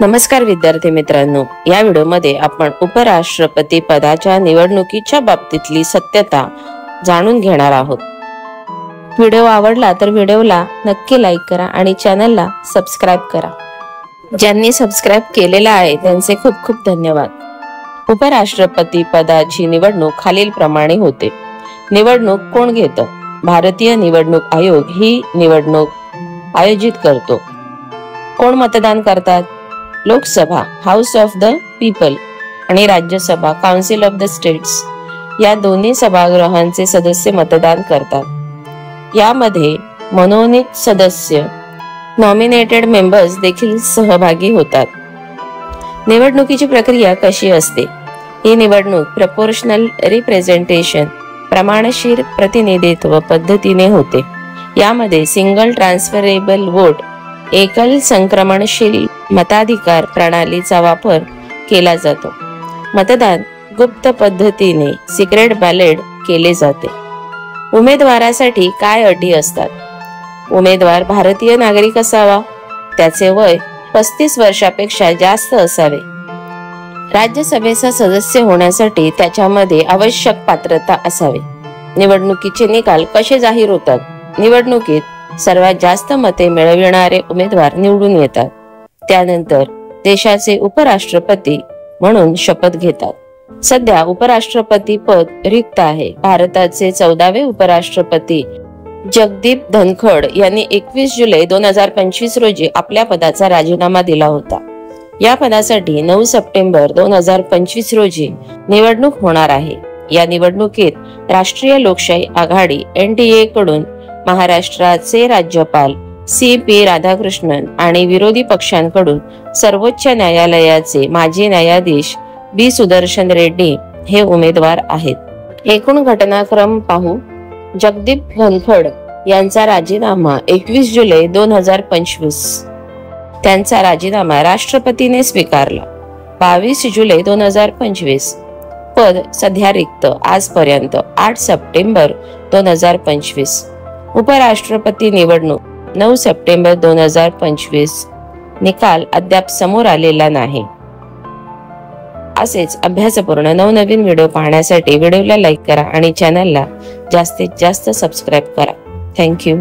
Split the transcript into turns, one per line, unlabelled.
नमस्कार विद्यार्थी मित्रांनो, या व्हिडिओमध्ये आपण उपराष्ट्रपती पदाच्या निवडणुकीच्या बाबतीतली सत्यता जाणून घेणार आहोत। व्हिडिओ आवडला तर व्हिडिओला नक्की लाईक करा आणि चॅनलला सबस्क्राइब करा। ज्यांनी सबस्क्राइब केलेला आहे त्यांचे खूप खूप धन्यवाद। उपराष्ट्रपती पदाची निवडणूक खालील प्रमाणे होते। निवडणूक कोण घेतं? भारतीय निवडणूक आयोग ही निवडणूक आयोजित करतो। कोण मतदान करतात? Lok Sabha house of the people आणि Rajya Sabha council of the states या दोन्ही सभागृहांचे सदस्य मतदान करतात। यामध्ये मनोनीत सदस्य नॉमिनेटेड मेंबर्स देखील सहभागी होतात। निवडणुकीची प्रक्रिया कशी असते? ही निवडणूक प्रपोर्शनल रिप्रेझेंटेशन प्रमाणशीर प्रतिनिधित्व पद्धतीने होते। यामध्ये सिंगल ट्रान्सफरेबल वोट एकल संक्रमणशील मताधिकार प्रणालीचा वापर केला जातो। मतदान गुप्त पद्धतीने सिक्रेट बॅलेट केले जाते। उमेदवारासाठी काय अटी असतात? उमेदवार भारतीय नागरिक असावा, त्याचे वय 35 वर्षापेक्षा जास्त असावे, राज्यसभेचा सदस्य होण्यासाठी त्याच्यामध्ये आवश्यक पात्रता असावी। निवडणुकीचे निकाल कसे जाहीर होतात? निवडणुकीत सर्वात जास्त मते मिळविणारे उमेदवार निवडून येतात। त्यानंतर देशाचे उपराष्ट्रपती म्हणून शपथ घेतात। सध्या उपराष्ट्रपती पद रिक्त आहे। भारताचे 14वे उपराष्ट्रपती जगदीप धनखड यांनी 21 जुलै 2025 रोजी आपल्या पदाचा राजीनामा दिला होता। या पदासाठी 9 सप्टेंबर 2025 रोजी निवडणूक होणार आहे। या निवडणुकीत राष्ट्रीय लोकशाही आघाडी NDA कडून महाराष्ट्राचे राज्यपाल CP राधाकृष्णन आणि विरोधी पक्षांकडून सर्वोच्च न्यायालयाचे माजी न्यायाधीश B सुदर्शन रेड्डी हे उमेदवार आहेत। एकूण घटनाक्रम पाहू। जगदीप धनखड यांचा राजीनामा 21 जुलै 2025। त्यांचा राजीनामा राष्ट्रपतीने स्वीकारला 22 जुलै 2025। पद सध्या रिक्त आजपर्यंत 8 सप्टेंबर 2025। उपराष्ट्रपती निवडणूक 9 सप्टेंबर 2025। निकाल अद्याप समोर आलेला नाही। असेच अभ्यासपूर्ण नवनवीन व्हिडिओ पाहण्यासाठी व्हिडिओला लाईक करा आणि चॅनलला जास्तीत जास्त सबस्क्राइब करा। थँक्यू।